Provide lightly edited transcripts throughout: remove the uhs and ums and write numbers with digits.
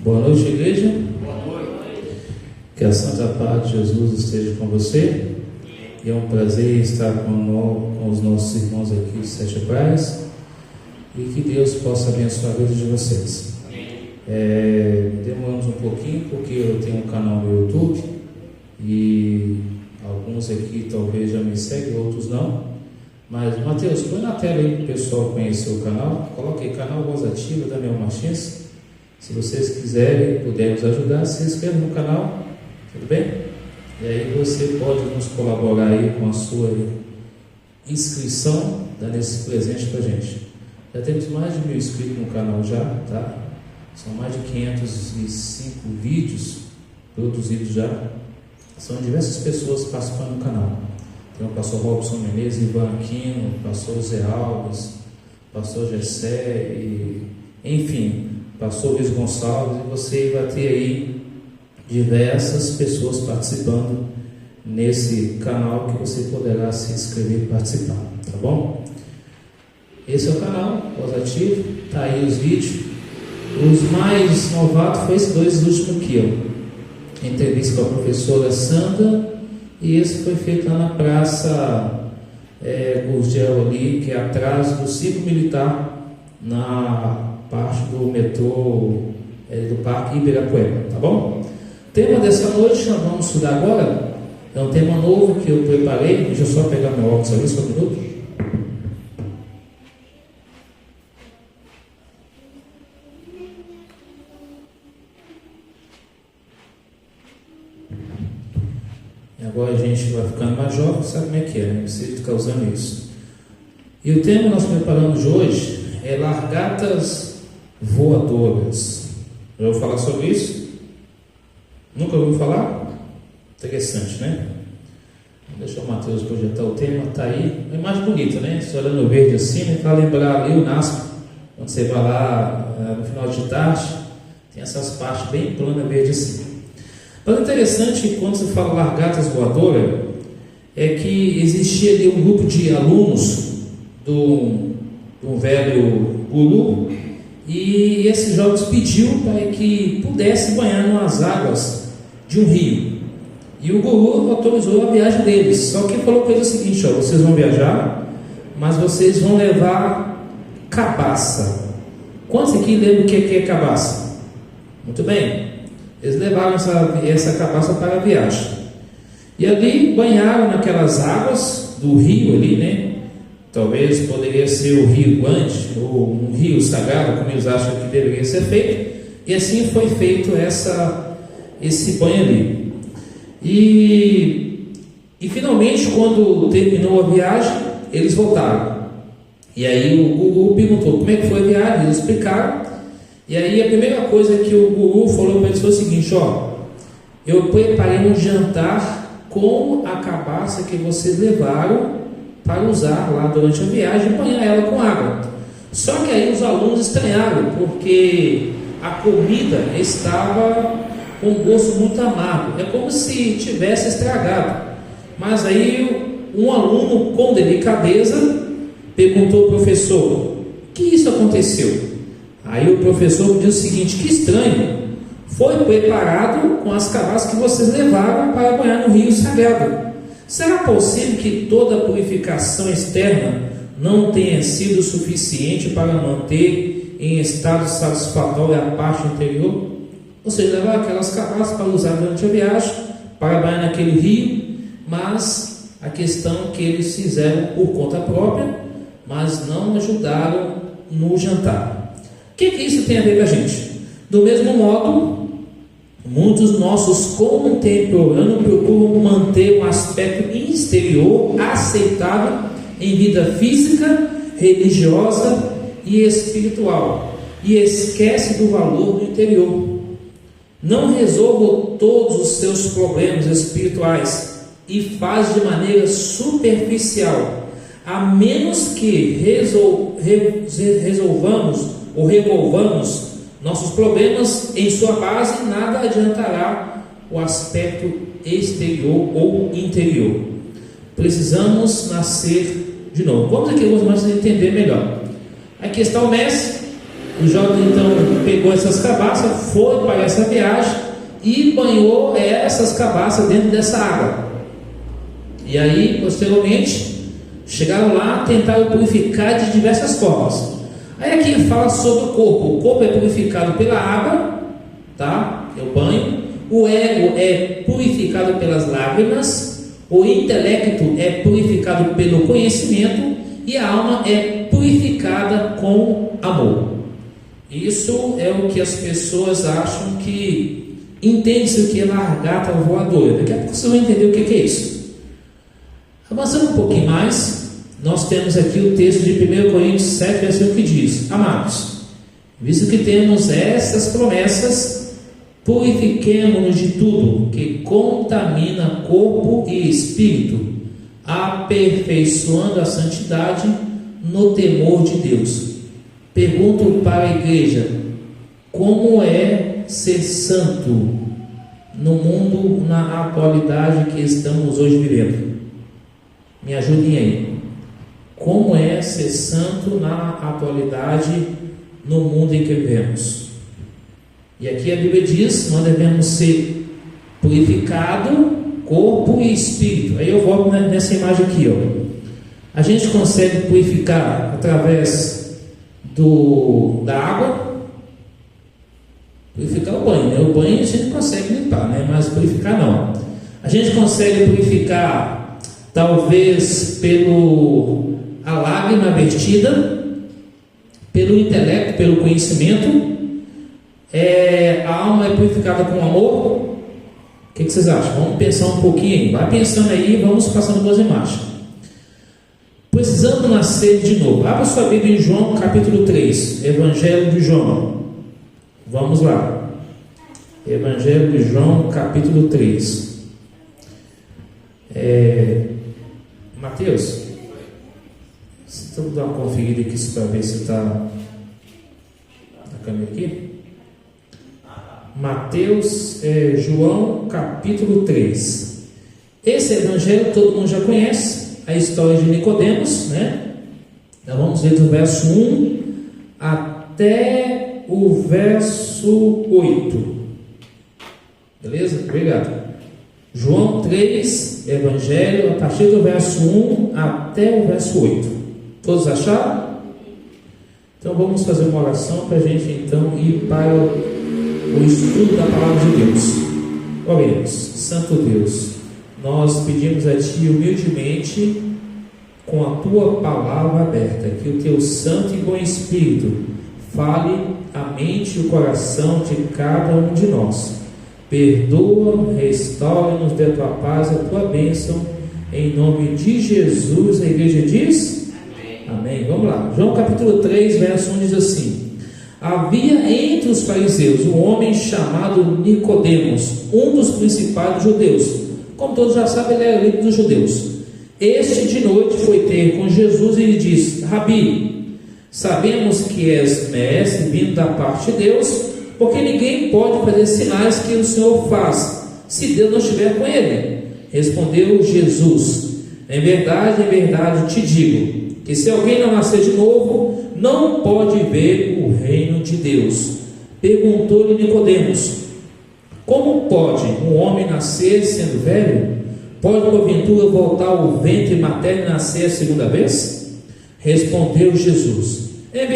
Boa noite, igreja. Boa noite. Que a santa paz de Jesus esteja com você. E é um prazer estar com os nossos irmãos aqui de Sete Praias. E que Deus possa abençoar a vida de vocês. Demoramos um pouquinho porque eu tenho um canal no YouTube e alguns aqui talvez já me seguem, outros não. Mas, Mateus, põe na tela aí para o pessoal conhecer o canal. Coloque aí, canal Voz Ativa, Daniel Martins. Se vocês quiserem, pudermos ajudar, se inscreva no canal, tudo bem? E aí você pode nos colaborar aí com a sua inscrição, dando esse presente para a gente. Já temos mais de 1000 inscritos no canal já, tá? São mais de 505 vídeos produzidos já. São diversas pessoas participando do canal. Tem o pastor Robson Menezes, Ivan Aquino, pastor Zé Alves, pastor Gessé, enfim, pastor Luiz Gonçalves, e você vai ter aí diversas pessoas participando nesse canal que você poderá se inscrever e participar, tá bom? Esse é o canal Voz Ativa, tá aí os vídeos. Os mais novatos foi esses dois últimos aqui, ó. Entrevista com a professora Sandra, e esse foi feito lá na Praça Gurgel ali, que é atrás do Círculo Militar, na parte do metrô do Parque Ibirapuera, tá bom? Tema dessa noite, nós vamos estudar agora, é um tema novo que eu preparei. Deixa eu só pegar meu óculos ali, só um minuto. Agora a gente vai ficando mais jovem, sabe como é que é, né? Não precisa ficar usando isso. E o tema que nós preparamos de hoje é largatas voadoras. Já ouviu falar sobre isso? Nunca ouviu falar? Interessante, né? Deixa o Mateus projetar o tema, tá aí. Uma imagem bonita, né? Você olhando o verde assim, né? Para lembrar ali o NASP, quando você vai lá no final de tarde, tem essas partes bem planas verde assim. Mas o interessante, quando se fala largatas voadoras, é que existia ali um grupo de alunos do velho guru, e esses jovens pediu para que pudesse banhar nas águas de um rio. E o guru autorizou a viagem deles, só que falou para eles o seguinte: ó, vocês vão viajar, mas vocês vão levar cabaça. Quantos aqui lembram o que é cabaça? Muito bem. Eles levaram essa cabaça para a viagem. E ali banharam naquelas águas do rio ali, né? Talvez poderia ser o rio Guande, ou um rio sagrado, como eles acham que deveria ser feito. E assim foi feito esse banho ali. E finalmente, quando terminou a viagem, eles voltaram. E aí o guru perguntou como é que foi a viagem, eles explicaram. E aí a primeira coisa que o guru falou para eles foi o seguinte: ó, eu preparei um jantar com a cabaça que vocês levaram para usar lá durante a viagem e banhar ela com água. Só que aí os alunos estranharam, porque a comida estava com um gosto muito amargo, é como se tivesse estragado. Mas aí um aluno com delicadeza perguntou ao professor: o que isso aconteceu? Aí o professor disse o seguinte: que estranho, foi preparado com as cabaças que vocês levaram para banhar no rio sagrado. Será possível que toda a purificação externa não tenha sido suficiente para manter em estado satisfatório a parte interior? Ou seja, levaram aquelas cabaças para usar durante a viagem, para banhar naquele rio, mas a questão é que eles fizeram por conta própria, mas não ajudaram no jantar. O que isso tem a ver com a gente? Do mesmo modo, muitos nossos contemporâneos procuram manter um aspecto exterior aceitável em vida física, religiosa e espiritual, e esquece do valor do interior. Não resolva todos os seus problemas espirituais e faz de maneira superficial, a menos que resolvamos ou revolvamos nossos problemas em sua base, nada adiantará o aspecto exterior ou interior. Precisamos nascer de novo. Vamos aqui algumas mais entender melhor. Aqui está o mestre, O jovem então pegou essas cabaças, foi para essa viagem e banhou essas cabaças dentro dessa água. E aí, posteriormente, chegaram lá, tentaram purificar de diversas formas. Aí aqui fala sobre o corpo. O corpo é purificado pela água, tá? É o banho. O ego é purificado pelas lágrimas. O intelecto é purificado pelo conhecimento. E a alma é purificada com amor. Isso é o que as pessoas acham que entende-se o que é largata voadora. Daqui a pouco você vai entender o que é isso. Avançando um pouquinho mais, nós temos aqui o texto de 1 Coríntios 7, versículo que diz: Amados, visto que temos essas promessas, purifiquemo-nos de tudo que contamina corpo e espírito, aperfeiçoando a santidade no temor de Deus. Pergunto para a igreja: como é ser santo no mundo, na atualidade que estamos hoje vivendo? Me ajudem aí. Como é ser santo na atualidade, no mundo em que vivemos? E aqui a Bíblia diz: nós devemos ser purificado, corpo e espírito. Aí eu volto nessa imagem aqui, ó. A gente consegue purificar através da água. Purificar o banho, né? O banho a gente consegue limpar, né? Mas purificar não. A gente consegue purificar talvez pelo a lágrima vertida, pelo intelecto, pelo conhecimento. A alma é purificada com amor. O que vocês acham? Vamos pensar um pouquinho aí. Vai pensando aí, vamos passando duas imagens. Precisamos nascer de novo. Abra sua Bíblia em João capítulo 3, Evangelho de João. Vamos lá. Evangelho de João capítulo 3. Mateus, vamos dar uma conferida aqui para ver se está na câmera aqui. Mateus, João capítulo 3. Esse evangelho todo mundo já conhece, a história de Nicodemos, né? Então vamos ler do verso 1 até o verso 8. Beleza? Obrigado. João 3, evangelho, a partir do verso 1 até o verso 8. Todos acharam? Então vamos fazer uma oração para a gente então ir para o estudo da palavra de Deus. Oremos. Santo Deus, nós pedimos a Ti humildemente, com a Tua palavra aberta, que o Teu Santo e Bom Espírito fale a mente e o coração de cada um de nós. Perdoa, restaura-nos da Tua paz, a Tua bênção, em nome de Jesus. A igreja diz? Amém. Vamos lá. João capítulo 3, verso 1 diz assim: Havia entre os fariseus um homem chamado Nicodemos, um dos principais dos judeus. Como todos já sabem, ele era líder dos judeus. Este de noite foi ter com Jesus e lhe disse: Rabi, sabemos que és mestre vindo da parte de Deus, porque ninguém pode fazer sinais que o Senhor faz, se Deus não estiver com ele. Respondeu Jesus: em verdade, te digo, que se alguém não nascer de novo, não pode ver o reino de Deus. Perguntou-lhe Nicodemos: como pode um homem nascer sendo velho? Pode porventura voltar ao ventre materno e nascer a segunda vez? Respondeu Jesus: em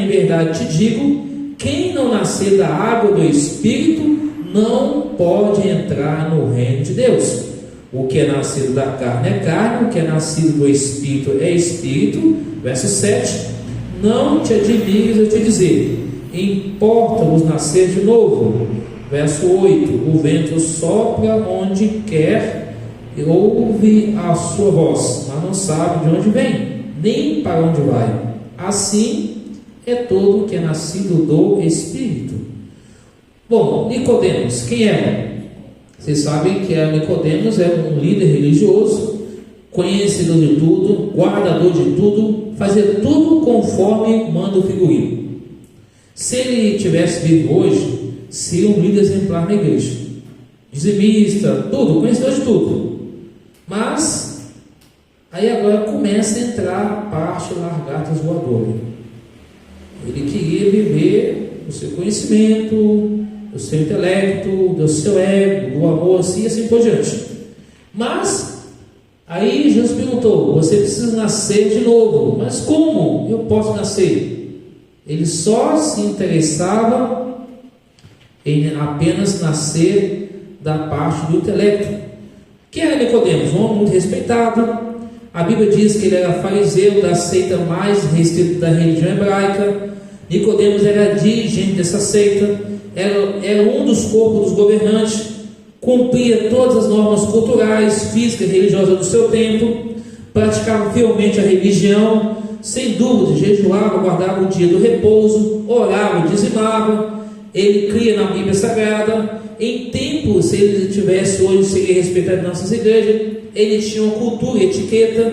verdade te digo, quem não nascer da água do Espírito não pode entrar no reino de Deus. O que é nascido da carne é carne, o que é nascido do Espírito é Espírito. Verso 7: não te admires eu te dizer, importa-vos nascer de novo. Verso 8: o vento sopra onde quer e ouve a sua voz, mas não sabe de onde vem, nem para onde vai. Assim é todo que é nascido do Espírito. Bom, Nicodemos, quem era? Vocês sabem que Nicodemos era um líder religioso, conhecedor de tudo, guardador de tudo, fazia tudo conforme manda o figurino. Se ele tivesse vivo hoje, seria um líder exemplar na igreja, dizimista, tudo, conhecedor de tudo. Mas aí agora começa a entrar a parte largatas voadora. Ele queria viver o seu conhecimento, o seu intelecto, do seu ego, do amor assim, e assim por diante. Mas aí Jesus perguntou: você precisa nascer de novo. Mas como eu posso nascer? Ele só se interessava em apenas nascer da parte do intelecto. Quem era Nicodemos? Um homem muito respeitado. A Bíblia diz que ele era fariseu da seita mais restrita da religião hebraica. Nicodemos era dirigente dessa seita, era um dos corpos dos governantes, cumpria todas as normas culturais, físicas e religiosas do seu tempo, praticava fielmente a religião, sem dúvida, jejuava, guardava o dia do repouso, orava, dizimava. Ele cria na Bíblia Sagrada. Em tempo, se ele tivesse hoje, seria respeitado em nossas igrejas. Ele tinha uma cultura e etiqueta.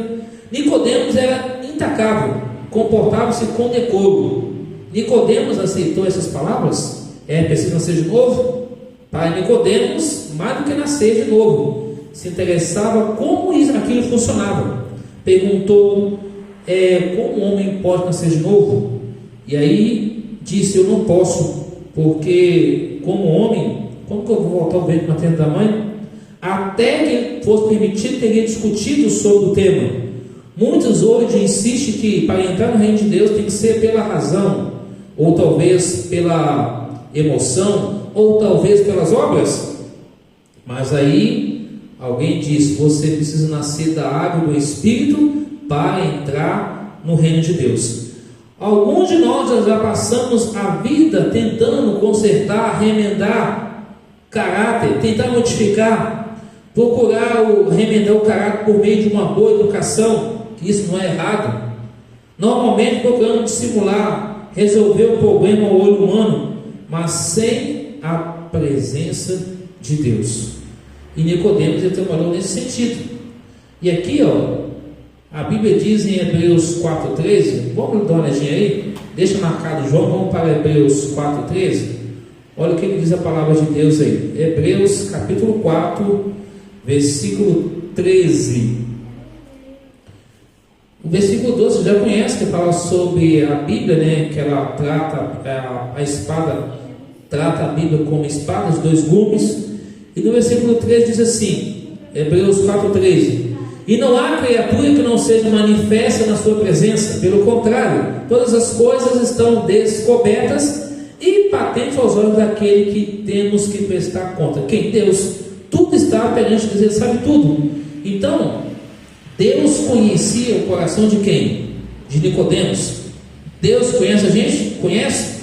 Nicodemos era intacável, comportava-se com decoro. Nicodemos aceitou essas palavras? É preciso nascer de novo? Para Nicodemos, mais do que nascer de novo, se interessava como aquilo funcionava. Perguntou: como um homem pode nascer de novo? E aí disse: eu não posso, porque como homem, como que eu vou voltar ao ventre materno da mãe? Até que ele fosse permitido, teria discutido sobre o tema. Muitos hoje insistem que para entrar no reino de Deus tem que ser pela razão, ou talvez pela emoção, ou talvez pelas obras. Mas aí alguém diz: você precisa nascer da água e do Espírito para entrar no reino de Deus. Alguns de nós já passamos a vida tentando consertar, remendar caráter, tentar modificar, procurar remendar o caráter por meio de uma boa educação, que isso não é errado. Normalmente procurando dissimular, resolver o problema ao olho humano, mas sem a presença de Deus. E Nicodemos ele trabalhou nesse sentido. E aqui, a Bíblia diz em Hebreus 4,13, vamos dar uma olhadinha aí, deixa marcado João, vamos para Hebreus 4,13. Olha o que diz a palavra de Deus aí, Hebreus capítulo 4, versículo 13. O versículo 12 você já conhece, que fala sobre a Bíblia, né? Que ela trata a espada, trata a Bíblia como espada de dois gumes. E no versículo 13 diz assim, Hebreus 4,13: e não há criatura que não seja manifesta na sua presença, pelo contrário, todas as coisas estão descobertas e patentes aos olhos daquele que temos que prestar conta. Quem? Deus. Tudo está perante Deus, Ele sabe tudo. Então, Deus conhecia o coração de quem? De Nicodemos. Deus conhece a gente? Conhece?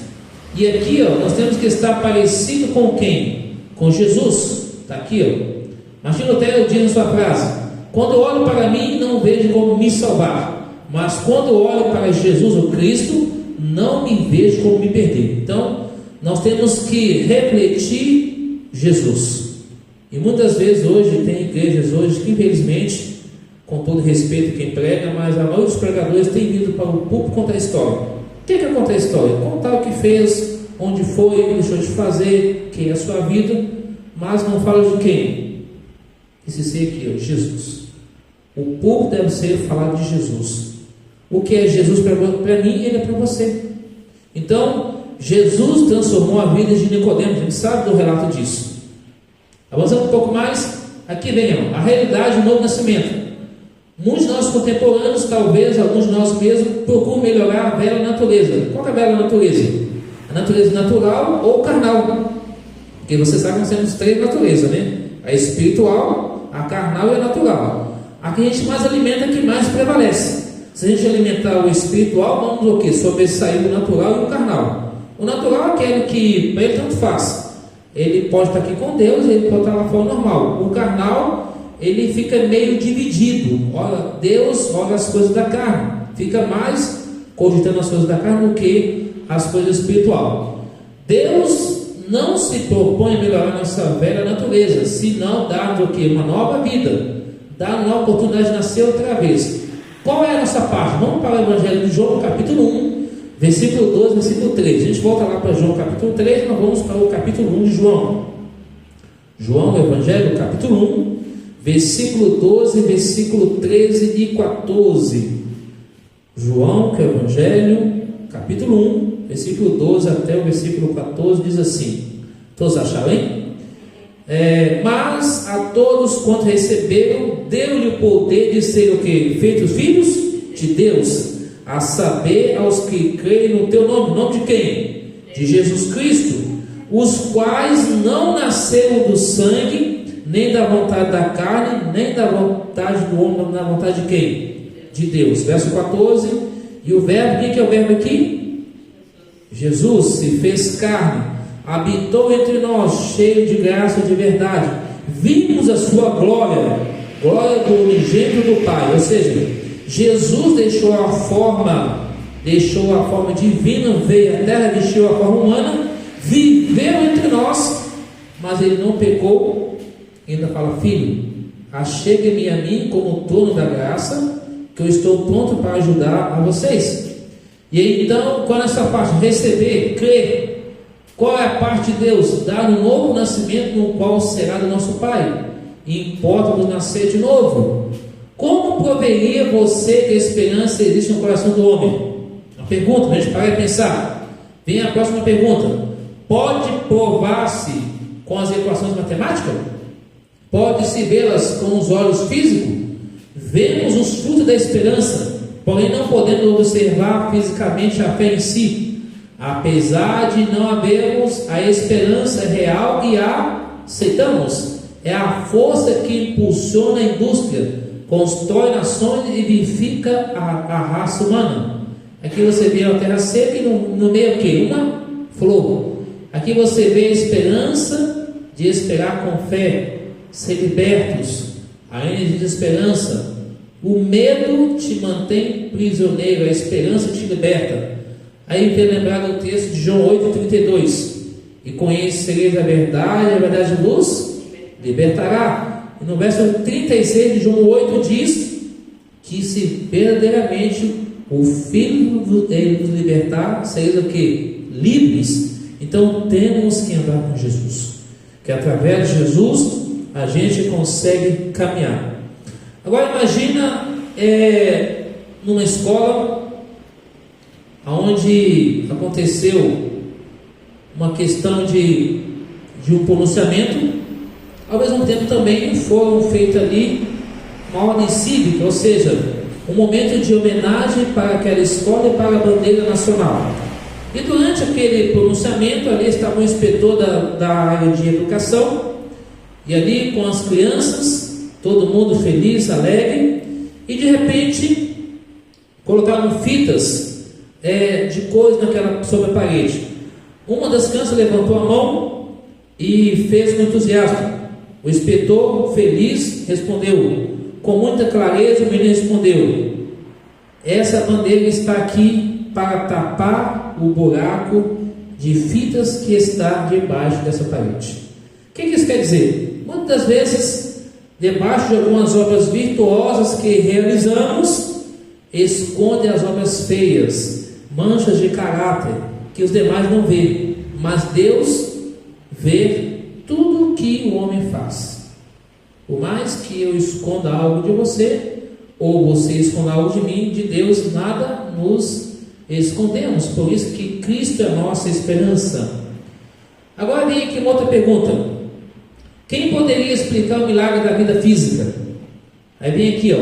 E aqui, nós temos que estar parecido com quem? Com Jesus. Está aqui, Imagina até eu dizer na sua frase: quando eu olho para mim, não vejo como me salvar, mas quando eu olho para Jesus, o Cristo, não me vejo como me perder. Então, nós temos que refletir Jesus. E muitas vezes hoje, tem igrejas hoje que infelizmente, com todo respeito a quem prega, mas a maioria dos pregadores tem vindo para o púlpito contar a história. O que é contar a história? Contar o que fez, onde foi, o que deixou de fazer, quem é a sua vida, mas não fala de quem? Esse ser aqui, Jesus. O púlpito deve ser falar de Jesus. O que é Jesus para mim, Ele é para você. Então, Jesus transformou a vida de Nicodemos. A gente sabe do relato disso. Avançando um pouco mais, aqui vem a realidade do novo nascimento. Muitos de nós contemporâneos, talvez alguns de nós mesmos, procuram melhorar a velha natureza. Qual é a velha natureza? A natureza natural ou carnal? Porque você sabe que nós temos três naturezas, né? A espiritual, a carnal e a natural. A que a gente mais alimenta é que mais prevalece. Se a gente alimentar o espiritual, vamos o quê? Sobressair o natural e o carnal. O natural é aquele que para ele tanto faz. Ele pode estar aqui com Deus, ele pode estar lá fora normal. O carnal, ele fica meio dividido. Olha Deus, olha as coisas da carne. Fica mais cogitando as coisas da carne do que as coisas espiritual. Deus não se propõe a melhorar a nossa velha natureza, senão dar-nos o quê? Uma nova vida. Dar-nos uma oportunidade de nascer outra vez. Qual é a nossa parte? Vamos para o Evangelho de João, capítulo 1, versículo 12, versículo 3. A gente volta lá para João, capítulo 3, nós vamos para o capítulo 1 de João. João, Evangelho, capítulo 1, versículo 12, versículo 13 e 14. João, que é o Evangelho, capítulo 1, versículo 12 até o versículo 14, diz assim: todos acharam, hein? Mas a todos quanto receberam, deu-lhe o poder de ser o que? Feitos filhos de Deus, a saber, aos que creem no teu nome. Nome de quem? De Jesus Cristo, os quais não nasceram do sangue, nem da vontade da carne, nem da vontade do homem, na vontade de quem? De Deus. Verso 14, e o verbo, quem que é o verbo aqui? Jesus se fez carne, habitou entre nós, cheio de graça e de verdade. Vimos a sua glória, glória do unigênito do Pai. Ou seja, Jesus deixou a forma divina, veio à terra, vestiu a forma humana, viveu entre nós, mas ele não pecou. Ainda fala: filho, achegue-me a mim como trono da graça, que eu estou pronto para ajudar a vocês. E aí, então, qual é essa parte? Receber, crer. Qual é a parte de Deus? Dar um novo nascimento, no qual será do nosso Pai. E importa-nos nascer de novo. Como proveria você que a esperança existe no coração do homem? Uma pergunta, a gente para e pensar. Vem a próxima pergunta: pode provar-se com as equações matemáticas? Pode-se vê-las com os olhos físicos? Vemos os frutos da esperança, porém não podemos observar fisicamente a fé em si, apesar de não havermos a esperança real e a aceitamos. É a força que impulsiona a indústria, constrói nações e vivifica a raça humana. Aqui você vê a terra seca e no meio o que? Uma flor. Aqui você vê a esperança de esperar com fé, ser libertos, a energia de esperança. O medo te mantém prisioneiro, a esperança te liberta. Aí vem lembrar do texto de João 8,32: e conhecereis a verdade vos libertará. E no verso 36 de João 8 diz que se verdadeiramente o Filho nos libertar, sereis o que? Livres. Então temos que andar com Jesus, que através de Jesus a gente consegue caminhar. Agora imagina numa escola onde aconteceu uma questão de um pronunciamento, ao mesmo tempo também foram feitas ali uma ordem cívica, ou seja, um momento de homenagem para aquela escola e para a bandeira nacional. E durante aquele pronunciamento ali estava o inspetor da área de educação, e ali com as crianças, todo mundo feliz, alegre, e de repente colocaram fitas de cores sobre a parede. Uma das crianças levantou a mão e fez com entusiasmo. O inspetor, feliz, respondeu com muita clareza. O menino respondeu: essa bandeira está aqui para tapar o buraco de fitas que está debaixo dessa parede. O que isso quer dizer? Muitas das vezes, debaixo de algumas obras virtuosas que realizamos, esconde as obras feias, manchas de caráter que os demais não veem, mas Deus vê tudo o que o homem faz. Por mais que eu esconda algo de você, ou você esconda algo de mim, de Deus nada nos escondemos. Por isso que Cristo é a nossa esperança. Agora vem aqui uma outra pergunta: quem poderia explicar o milagre da vida física? Aí vem aqui,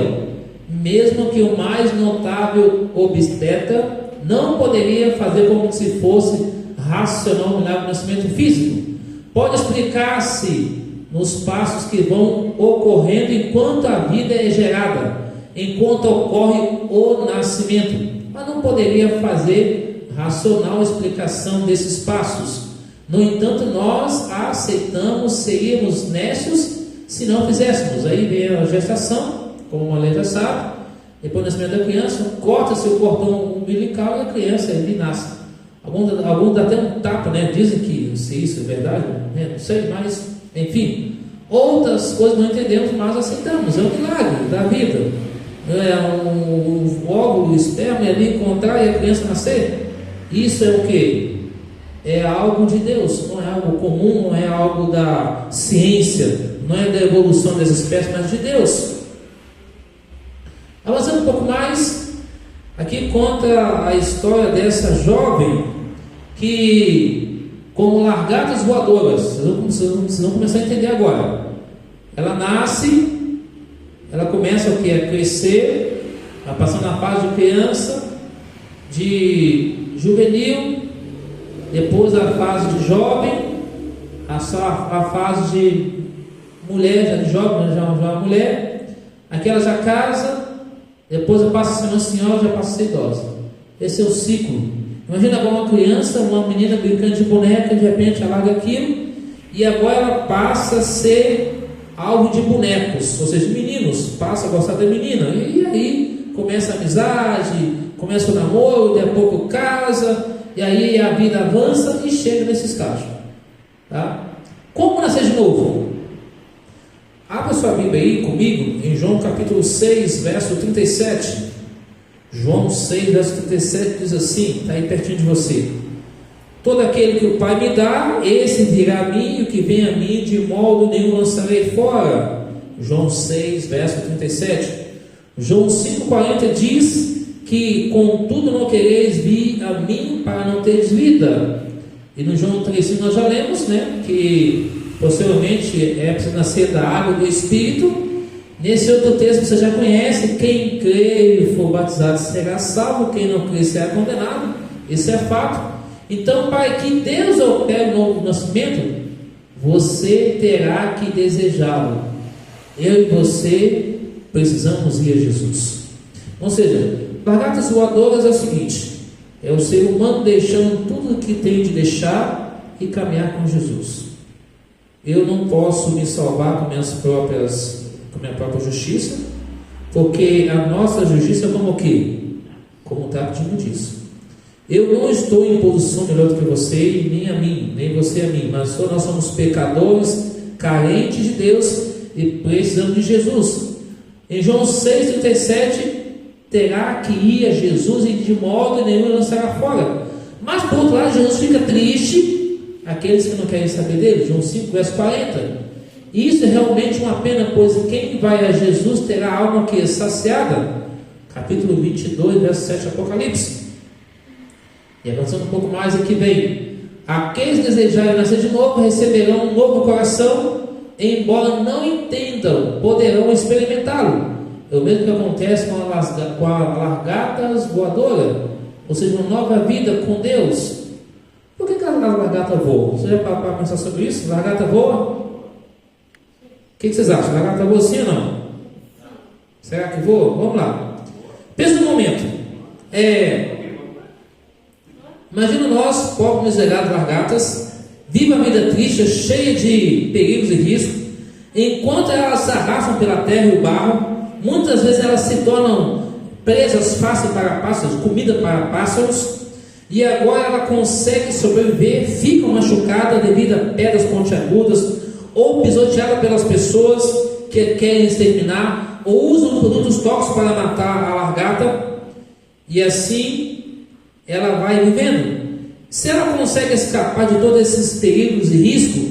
mesmo que o mais notável obstetra não poderia fazer como se fosse racional o milagre do nascimento físico. Pode explicar-se nos passos que vão ocorrendo enquanto a vida é gerada, enquanto ocorre o nascimento, mas não poderia fazer racional explicação desses passos. No entanto, nós aceitamos, seríamos nécios se não fizéssemos. Aí vem a gestação, como uma lei já sabe, depois do nascimento da criança, corta-se o cordão umbilical e a criança ele nasce. Alguns dá até um tapa, né? Dizem que se isso é verdade, não sei, mas enfim, outras coisas não entendemos, mas aceitamos. É um milagre da vida. O óvulo, o esperma ali encontrar e a criança nascer. Isso é o que? É algo de Deus, não é algo comum, não é algo da ciência, não é da evolução das espécies, mas de Deus. Avançando um pouco mais, aqui conta a história dessa jovem que, como largatas voadoras, vocês vão começar a entender agora. Ela nasce, ela começa o que? A crescer, a passar na fase de criança, de juvenil, depois a fase de jovem, a fase de mulher, já de jovem, já uma mulher, aquela já casa, depois passa a ser uma senhora, já passa a ser idosa. Esse é o ciclo. Imagina agora uma criança, uma menina brincando de boneca, de repente ela larga aquilo, e agora ela passa a ser alvo de bonecos, ou seja, meninos, passa a gostar da menina, e aí começa a amizade, começa o namoro, daqui a pouco casa, e aí a vida avança e chega nesse estágio. Tá? Como nascer de novo? Abra sua Bíblia aí comigo em João capítulo 6, verso 37. João 6, verso 37 diz assim, está aí pertinho de você: todo aquele que o Pai me dá, esse virá a mim, e o que vem a mim, de modo nenhum lançarei fora. João 6, verso 37. João 5,40 diz que, contudo, não quereis vir a mim para não teres vida. E no João 3,5 nós já lemos, né, que possivelmente é preciso nascer da água e do Espírito. Nesse outro texto você já conhece: quem crê e for batizado será salvo, quem não crê será condenado. Esse é fato. Então, para que Deus opere o novo nascimento, você terá que desejá-lo. Eu e você precisamos ir a Jesus. Ou seja, largatas voadoras é o seguinte: é o ser humano deixando tudo o que tem de deixar e caminhar com Jesus. Eu não posso me salvar com minha própria justiça, porque a nossa justiça é como o quê? Como está pedindo disso. Eu não estou em posição melhor do que você, nem a mim, nem você a mim, mas nós somos pecadores, carentes de Deus e precisamos de Jesus. Em João 6,37, terá que ir a Jesus e de modo nenhum lançará fora. Mas por outro lado, Jesus fica triste, aqueles que não querem saber dele. João 5, verso 40. E isso é realmente uma pena, pois quem vai a Jesus terá a alma que é saciada. Capítulo 22, verso 7, Apocalipse. E avançando um pouco mais aqui vem: aqueles que desejarem nascer de novo receberão um novo coração, embora não entendam, poderão experimentá-lo. É o mesmo que acontece com a largata voadora, ou seja, uma nova vida com Deus. Por que a largata voa? Você já parou para pensar sobre isso? Largata voa? O que vocês acham? Largata voa sim ou não? Será que voa? Vamos lá. Pensa um momento. Imagina nós, pobres miseráveis largatas, viva a vida triste, cheia de perigos e riscos. Enquanto elas se arrastam pela terra e o barro, muitas vezes elas se tornam presas fáceis para pássaros, comida para pássaros, e agora ela consegue sobreviver, fica machucada devido a pedras pontiagudas, ou pisoteada pelas pessoas que querem exterminar, ou usam produtos tóxicos para matar a largata, e assim ela vai vivendo. Se ela consegue escapar de todos esses perigos e riscos,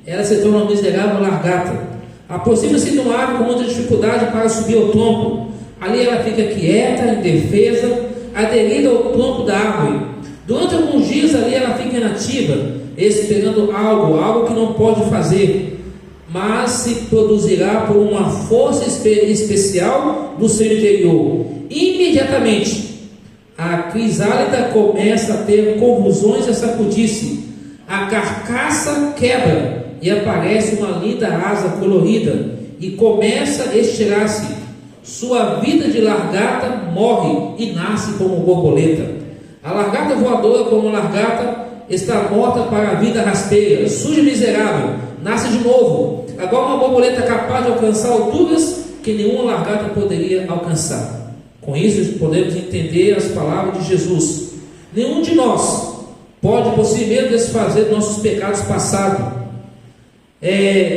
ela se torna uma miserável largata. Aproxima-se de uma árvore com muita dificuldade para subir ao tronco. Ali ela fica quieta, indefesa, aderida ao tronco da árvore. Durante alguns dias ali ela fica inativa, esperando algo que não pode fazer, mas se produzirá por uma força especial do seu interior. Imediatamente a crisálida começa a ter convulsões e sacudir-se. A carcaça quebra e aparece uma linda asa colorida e começa a estirar-se. Sua vida de largata morre e nasce como borboleta. A largata voadora, como largata, está morta para a vida rasteira, suja e miserável, nasce de novo. Agora uma borboleta capaz de alcançar alturas que nenhuma largata poderia alcançar. Com isso podemos entender as palavras de Jesus: nenhum de nós pode por si mesmo desfazer nossos pecados passados.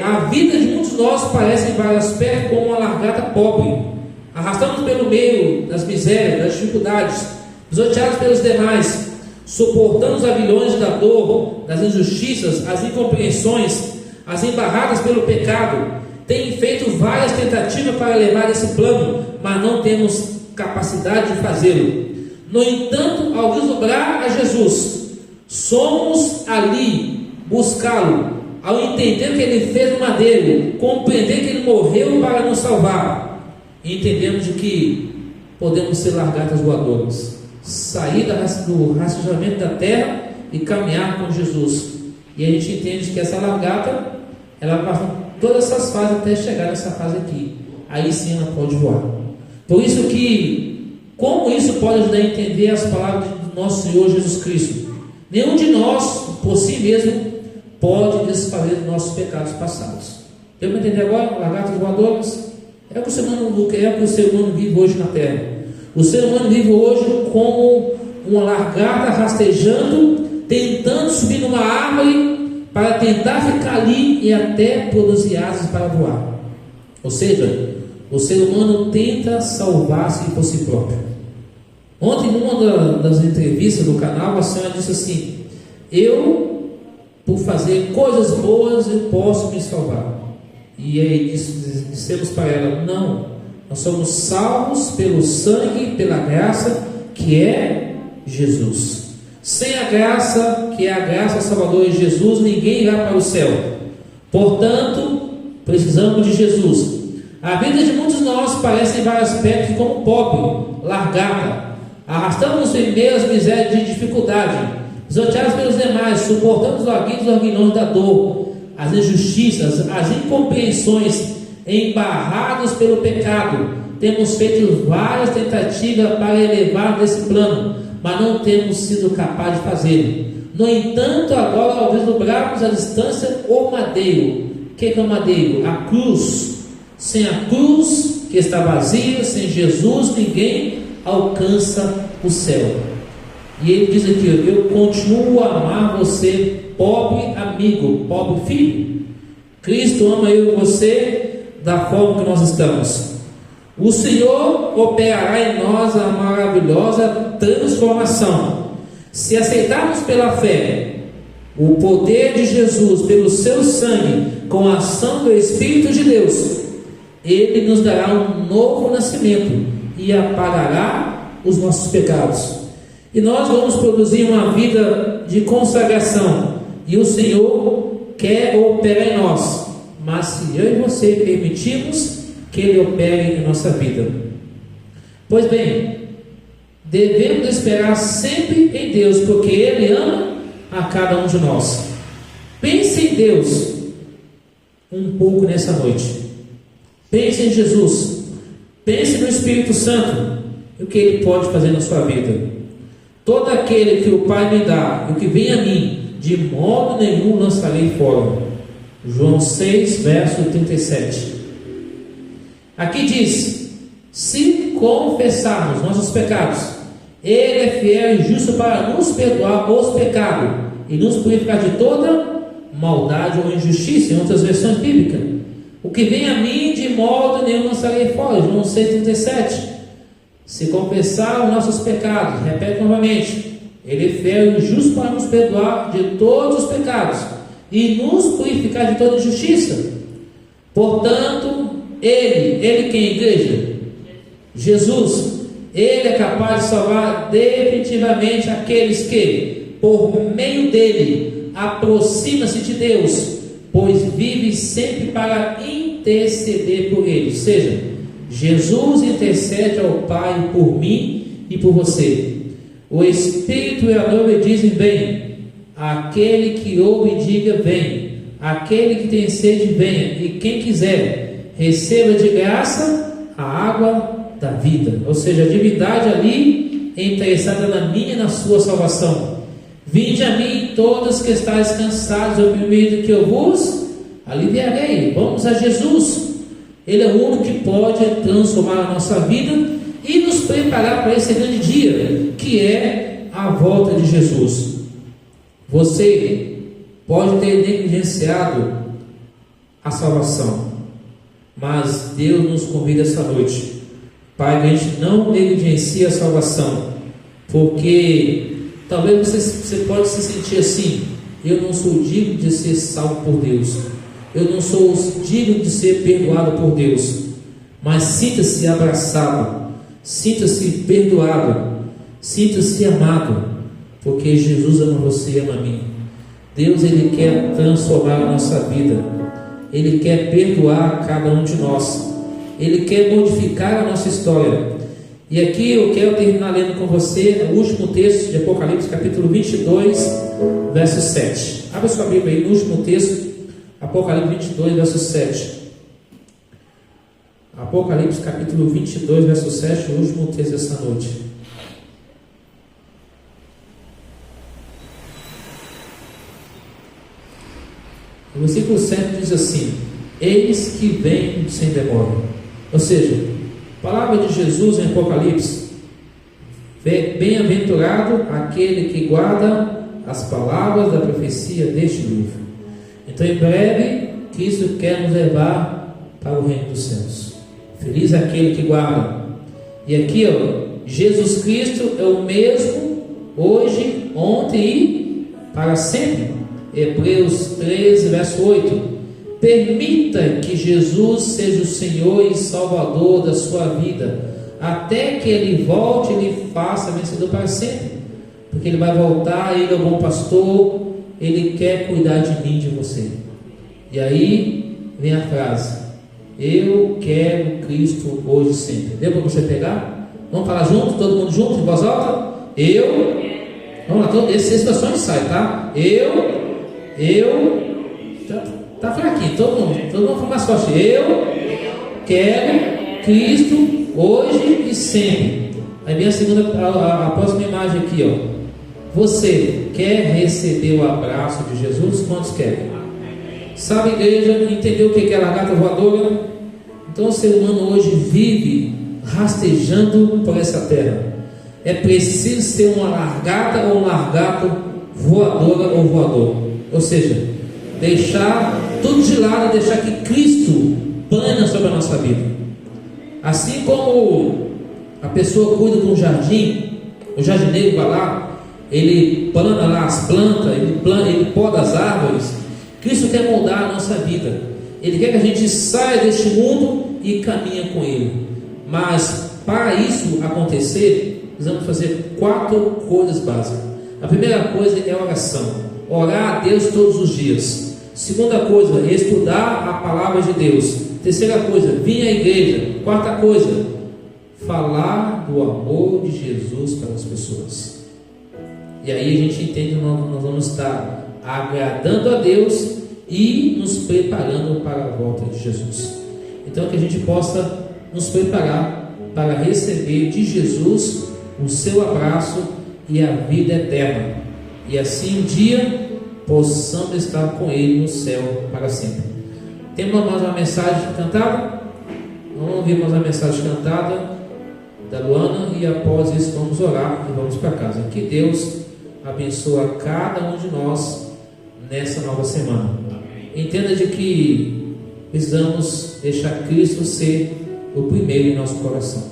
A vida de muitos de nós parece em vários aspectos como uma largata pobre. Arrastamos pelo meio das misérias, das dificuldades, pisoteados pelos demais, suportando os avilhões da dor, das injustiças, as incompreensões, as embarradas pelo pecado. Tem feito várias tentativas para levar esse plano, mas não temos capacidade de fazê-lo. No entanto, ao vislumbrar a Jesus, Somos ali buscá-lo, ao entender que ele fez no madeiro, compreender que ele morreu para nos salvar, e entendemos de que podemos ser largatas voadoras, sair do rastreamento da terra e caminhar com Jesus. E a gente entende que essa largata, ela passa todas essas fases até chegar nessa fase aqui. Aí sim ela pode voar. Por isso que, como isso pode ajudar a entender as palavras do nosso Senhor Jesus Cristo? Nenhum de nós, por si mesmo, pode desfazer dos nossos pecados passados. Deu para entender agora? Largatas voadoras? É o que o ser humano vive hoje na terra. O ser humano vive hoje como uma largata rastejando, tentando subir numa árvore para tentar ficar ali e até produzir asas para voar. Ou seja, o ser humano tenta salvar-se por si próprio. Ontem, numa das entrevistas do canal, a senhora disse assim: eu, por fazer coisas boas, eu posso me salvar. E aí dissemos para ela: não, nós somos salvos pelo sangue, pela graça que é Jesus. Sem a graça, que é a graça salvadora de Jesus, ninguém irá para o céu. Portanto, precisamos de Jesus. A vida de muitos de nós parece em vários aspectos como pobre, largada. Arrastamos em meio às misérias de dificuldade, pisoteados pelos demais, suportamos os aguilhões da dor, as injustiças, as incompreensões, embarrados pelo pecado. Temos feito várias tentativas para elevar desse plano, mas não temos sido capazes de fazê-lo. No entanto, agora, ao vislumbrarmos a distância, o madeiro. O que é o madeiro? A cruz. Sem a cruz, que está vazia, sem Jesus, ninguém alcança o céu. E ele diz aqui: eu continuo a amar você, pobre amigo, pobre filho. Cristo ama eu e você da forma que nós estamos. O Senhor operará em nós a maravilhosa transformação. Se aceitarmos pela fé o poder de Jesus, pelo seu sangue, com a ação do Espírito de Deus, Ele nos dará um novo nascimento e apagará os nossos pecados. E nós vamos produzir uma vida de consagração. E o Senhor quer operar em nós. Mas se eu e você permitirmos que Ele opere em nossa vida. Pois bem, devemos esperar sempre em Deus, porque Ele ama a cada um de nós. Pense em Deus um pouco nessa noite. Pense em Jesus. Pense no Espírito Santo e o que Ele pode fazer na sua vida. Todo aquele que o Pai me dá e o que vem a mim, de modo nenhum lançarei fora. João 6, verso 37. Aqui diz: se confessarmos nossos pecados, Ele é fiel e justo para nos perdoar os pecados e nos purificar de toda maldade ou injustiça, em outras versões bíblicas. O que vem a mim, de modo nenhum lançarei fora. João 6,37. Se confessar os nossos pecados, repete novamente, Ele é fiel e justo para nos perdoar de todos os pecados e nos purificar de toda injustiça. Portanto, Ele quem é a igreja? Jesus. Ele é capaz de salvar definitivamente aqueles que, por meio dele, aproxima-se de Deus, pois vive sempre para interceder por eles. Ou seja, Jesus intercede ao Pai por mim e por você. O Espírito e a noiva dizem: vem. Aquele que ouve diga: vem. Aquele que tem sede, venha. E quem quiser, receba de graça a água da vida. Ou seja, a divindade ali é interessada na minha e na sua salvação. Vinde a mim todos que estáis cansados e oprimidos, que eu vos aliviarei. Vamos a Jesus. Ele é o único que pode transformar a nossa vida e nos preparar para esse grande dia, que é a volta de Jesus. Você pode ter negligenciado a salvação, mas Deus nos convida essa noite, Pai, que a gente não negligencie a salvação, porque talvez você pode se sentir assim: eu não sou digno de ser salvo por Deus, eu não sou digno de ser perdoado por Deus. Mas sinta-se abraçado, sinta-se perdoado, sinta-se amado, porque Jesus ama você e ama a mim. Deus, Ele quer transformar a nossa vida, Ele quer perdoar cada um de nós, Ele quer modificar a nossa história. E aqui eu quero terminar lendo com você o último texto de Apocalipse, capítulo 22, verso 7. Abra sua Bíblia aí no último texto, Apocalipse 22, verso 7. Apocalipse, capítulo 22, verso 7, o último texto dessa noite. O versículo 7 diz assim: eis que vem sem demora. Ou seja, a palavra de Jesus em Apocalipse: bem-aventurado aquele que guarda as palavras da profecia deste livro. Então, em breve, Cristo quer nos levar para o reino dos céus. Feliz aquele que guarda. E aqui, Jesus Cristo é o mesmo hoje, ontem e para sempre. Hebreus 13, verso 8. Permita que Jesus seja o Senhor e Salvador da sua vida, até que Ele volte e Ele faça vencedor para sempre. Porque Ele vai voltar, Ele é o bom pastor, Ele quer cuidar de mim, de você. E aí vem a frase: eu quero Cristo hoje e sempre. Deu para você pegar? Vamos falar junto, todo mundo junto, em voz alta? Vamos lá, esse situação sai, tá? Tá fraquinho, todo mundo foi mais forte. Eu quero Cristo hoje e sempre. Aí vem a próxima imagem aqui, Você quer receber o abraço de Jesus? Quantos querem? Sabe, igreja, entendeu o que é lagarta voadora? Então o ser humano hoje vive rastejando por essa terra. É preciso ser uma largata ou um largato voadora ou voador. Ou seja, deixar tudo de lado, deixar que Cristo plane sobre a nossa vida. Assim como a pessoa cuida de um jardim, o jardineiro vai lá, ele planta lá as plantas, ele poda as árvores. Cristo quer moldar a nossa vida. Ele quer que a gente saia deste mundo e caminhe com Ele. Mas para isso acontecer, precisamos fazer 4 coisas básicas. A primeira coisa é a oração. Orar a Deus todos os dias. Segunda coisa, estudar a palavra de Deus. Terceira coisa, vir à igreja. Quarta coisa, falar do amor de Jesus para as pessoas. E aí a gente entende que nós vamos estar agradando a Deus e nos preparando para a volta de Jesus. Então que a gente possa nos preparar para receber de Jesus o seu abraço e a vida eterna, e assim um dia possamos estar com Ele no céu para sempre. Temos mais uma mensagem cantada? Vamos ouvir mais uma mensagem cantada da Luana, e após isso vamos orar e vamos para casa. Que Deus abençoe a cada um de nós nessa nova semana. Entenda de que precisamos deixar Cristo ser o primeiro em nosso coração.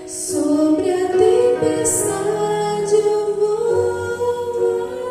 Sobre a tempestade eu vou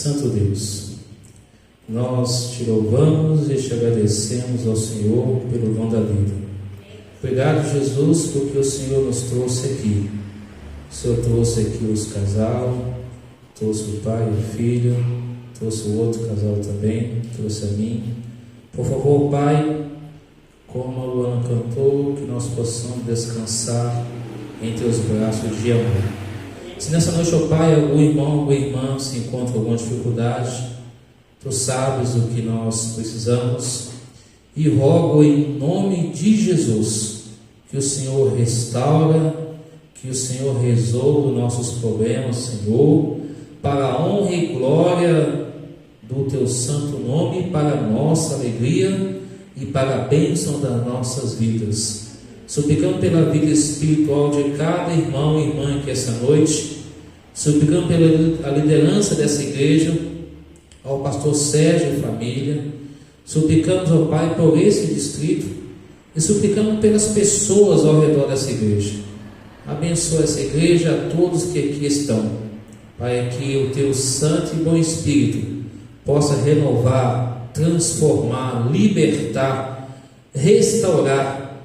Santo Deus, nós te louvamos e te agradecemos ao Senhor pelo dom da vida. Obrigado, Jesus, porque o Senhor nos trouxe aqui. O Senhor trouxe aqui os casal, trouxe o pai e o filho, trouxe o outro casal também, trouxe a mim. Por favor, Pai, como a Luana cantou, que nós possamos descansar em teus braços de amor. Se nessa noite, ó Pai, algum irmão, alguma irmã se encontra com alguma dificuldade, Tu sabes o que nós precisamos, e rogo em nome de Jesus que o Senhor restaura, que o Senhor resolva nossos problemas, Senhor, para a honra e glória do Teu santo nome, para a nossa alegria e para a bênção das nossas vidas. Suplicando pela vida espiritual de cada irmão e irmã aqui essa noite, suplicando pela liderança dessa igreja, ao pastor Sérgio e família, suplicamos ao Pai por esse distrito e suplicamos pelas pessoas ao redor dessa igreja. Abençoa essa igreja, a todos que aqui estão, Pai, que o Teu santo e bom Espírito possa renovar, transformar, libertar, restaurar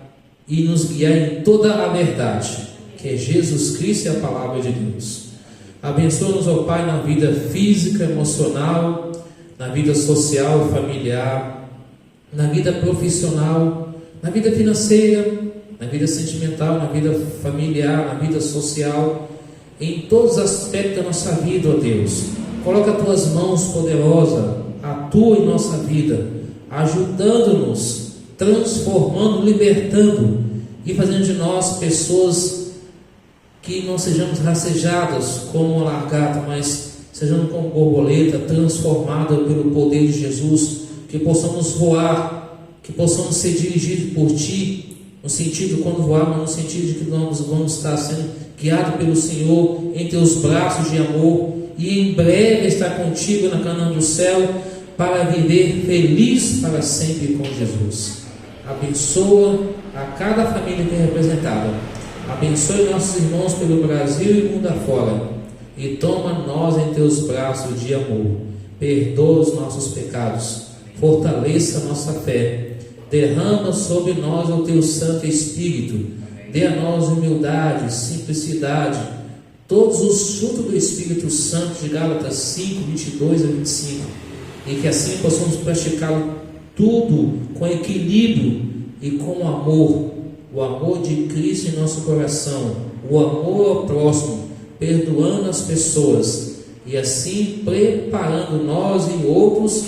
e nos guiar em toda a verdade, que é Jesus Cristo e a palavra de Deus. Abençoa-nos, ó Pai, na vida física, emocional, na vida social, familiar, na vida profissional, na vida financeira, na vida sentimental, na vida familiar, na vida social, em todos os aspectos da nossa vida, ó Deus. Coloca as Tuas mãos poderosas, atua em nossa vida, ajudando-nos, transformando, libertando e fazendo de nós pessoas que não sejamos rastejadas como uma lagarta, mas sejamos como borboleta, transformada pelo poder de Jesus, que possamos voar, que possamos ser dirigidos por Ti, no sentido quando voarmos, no sentido de que nós vamos estar sendo guiados pelo Senhor em Teus braços de amor, e em breve estar contigo na Canaã do céu, para viver feliz para sempre com Jesus. Abençoa a cada família que é representada. Abençoe nossos irmãos pelo Brasil e mundo afora, e toma nós em Teus braços de amor. Perdoa os nossos pecados, fortaleça a nossa fé, derrama sobre nós o Teu Santo Espírito, dê a nós humildade, simplicidade, todos os frutos do Espírito Santo de Gálatas 5, 22 a 25, e que assim possamos praticar tudo com equilíbrio e com amor, o amor de Cristo em nosso coração, o amor ao próximo, perdoando as pessoas e assim preparando nós e outros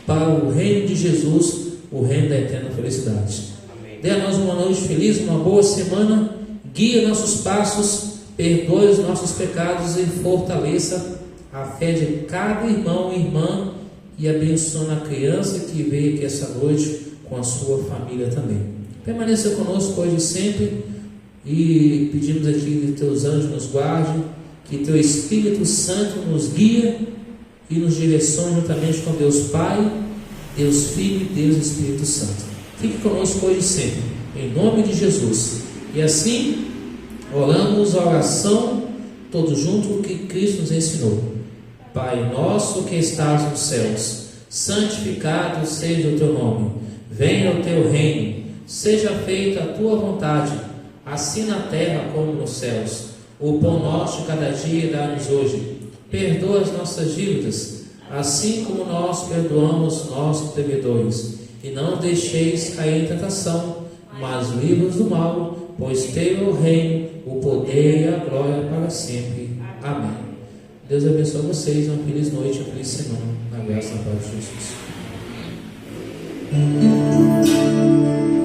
para o reino de Jesus, o reino da eterna felicidade. Dê a nós uma noite feliz, uma boa semana, guia nossos passos, perdoe os nossos pecados e fortaleça a fé de cada irmão e irmã, e abençoe a criança que veio aqui essa noite com a sua família também. Permaneça conosco hoje e sempre, e pedimos aqui que Teus anjos nos guardem, que Teu Espírito Santo nos guia e nos direcione juntamente com Deus Pai, Deus Filho e Deus Espírito Santo. Fique conosco hoje e sempre, em nome de Jesus. E assim, oramos a oração todos juntos, o que Cristo nos ensinou. Pai nosso que estás nos céus, santificado seja o Teu nome. Venha o Teu reino, seja feita a Tua vontade, assim na terra como nos céus. O pão nosso de cada dia dá-nos hoje. Perdoa as nossas dívidas, assim como nós perdoamos nossos devedores. E não deixeis cair em tentação, mas livra-nos do mal, pois Teu é o reino, o poder e a glória para sempre. Amém. Deus abençoe vocês, uma feliz noite, uma feliz semana, na graça e na paz de Jesus. Deus